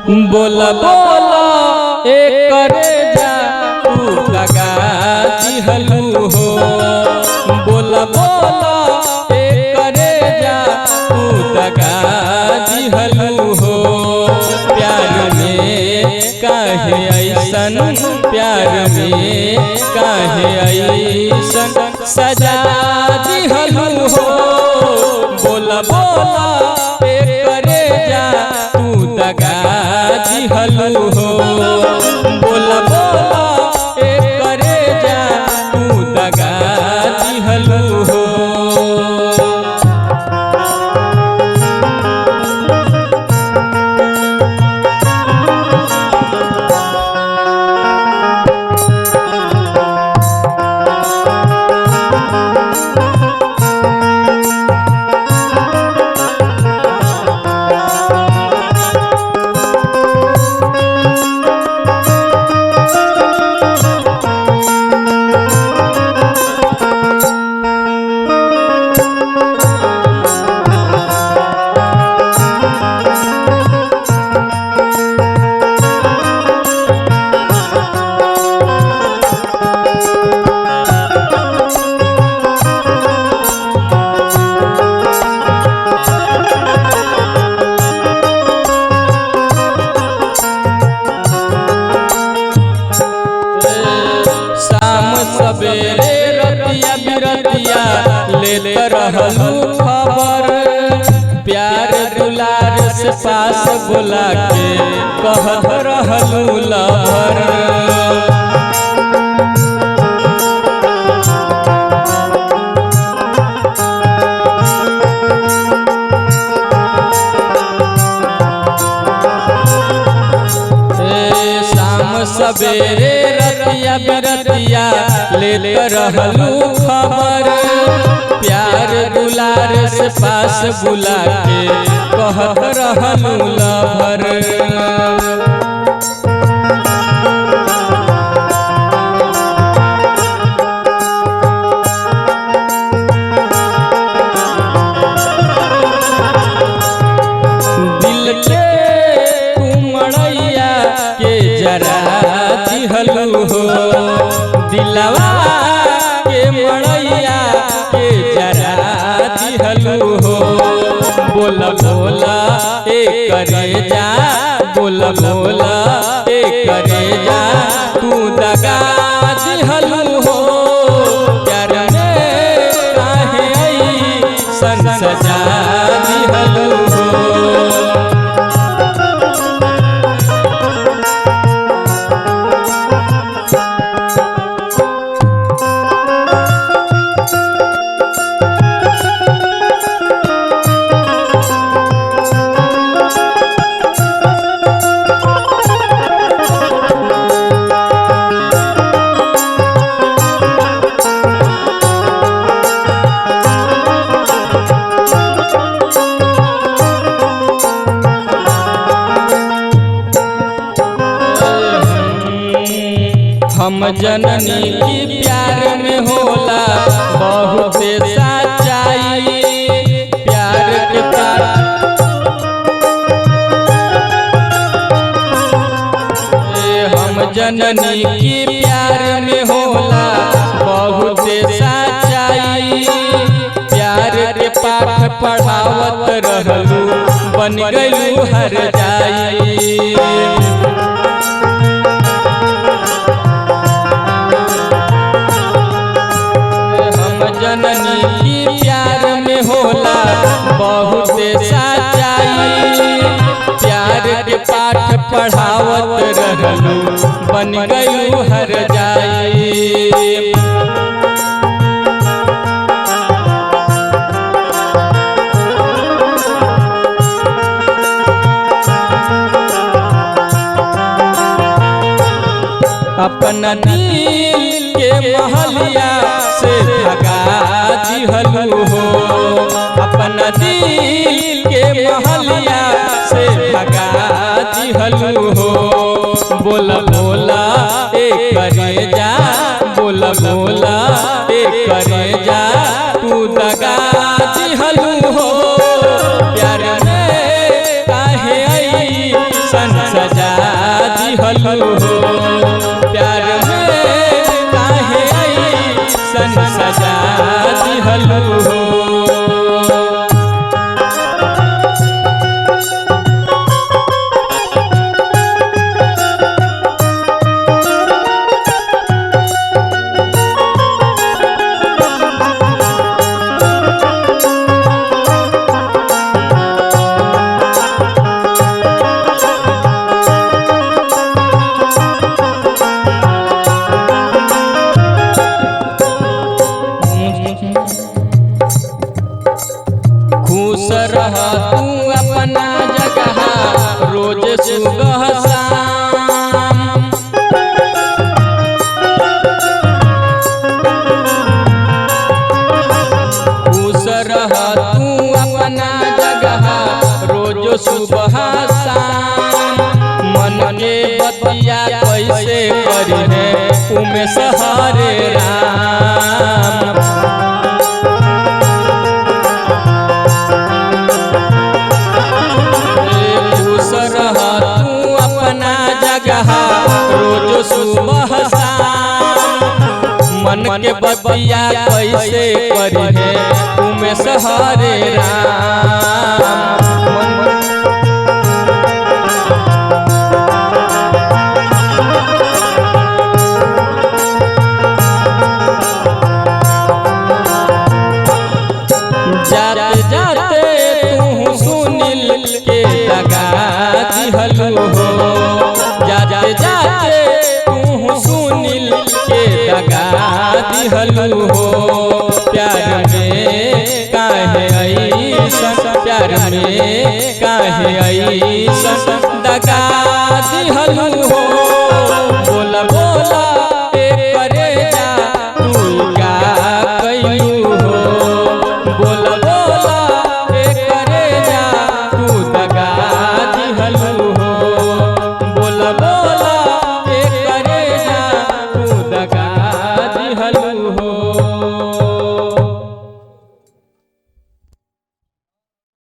बोला बोला एक करे जा तू दगा दिहलू हो। बोला बोला एक करे जा तू दगा दिहलू हो। प्यार में काहे ऐसन, प्यार में काहे ऐसन सजा दिहलू हो। बोला बोला एक करे जा तू दगा दिहलू हो। बोला बोला एक करे जा तू दगा दिहलू हो। सबेरे रतिया बिरतिया लेते रहलू खबर। प्यार दुलार से पास बुला के कहत रहलू लहर। सबेरे रतिया बिरतिया लेते रहलू खबर। प्यार दुलार से पास बुला के कहत रहलू लहर। दिल के उमड़ैया के जरा दिहलू हो। दिलवा के मड़ैया के जरा दिहलू हो। बोला बोला एक करे जा, बोला बोला एक करे जा तू दगा दिहलू हो। प्यार में काहे ऐसन सजा दिहलू हो। हम जननी की प्यार में होला बहुत सच्चाई। प्यार के हम जननी की प्यार में होला बहुत सच्चाई। प्यार के पाठ पढ़ावत रहलू बन गइलू हर जाई। जननी की प्यार में होला बहुत सच्चाई। प्यार के पाठ पढ़ावत रहलू बन गइलू हर जाई। अपना दिल के महलिया से भगा दिहलू हो। अपना दिल के महलिया से भगा दिहलू हो। बोला बोला एक करे जा, बोला बोला एक करे जा तू दगा दिहलू हो। प्यार में काहे ऐसन सजा दिहलू हो प्यार में काहे ऐसन सजा दिहलू हो। खुश रह तू अपना जगह रोज सुबह शाम, खुश रह तू अपना जगह रोज सुबह शाम। मन के बतिया कैसे करी है उमे सहारे राम। रोज सुबह शाम मन के बतिया कैसे करी है उमे सहारे राम। जाते जाते तू सुनील के लगा दिहलू हो, जाते जाते तू सुनील के दगा दिहलू हो प्यार में काहे ऐसन, प्यार में काहे ऐसन दगा दिहलू हो। बोला बोला करे जा तू का कैलू हो, बोला बोला करे जा तू दगा दिहलू हो, बोला बोला करे जा तू दगा दिहलू हो।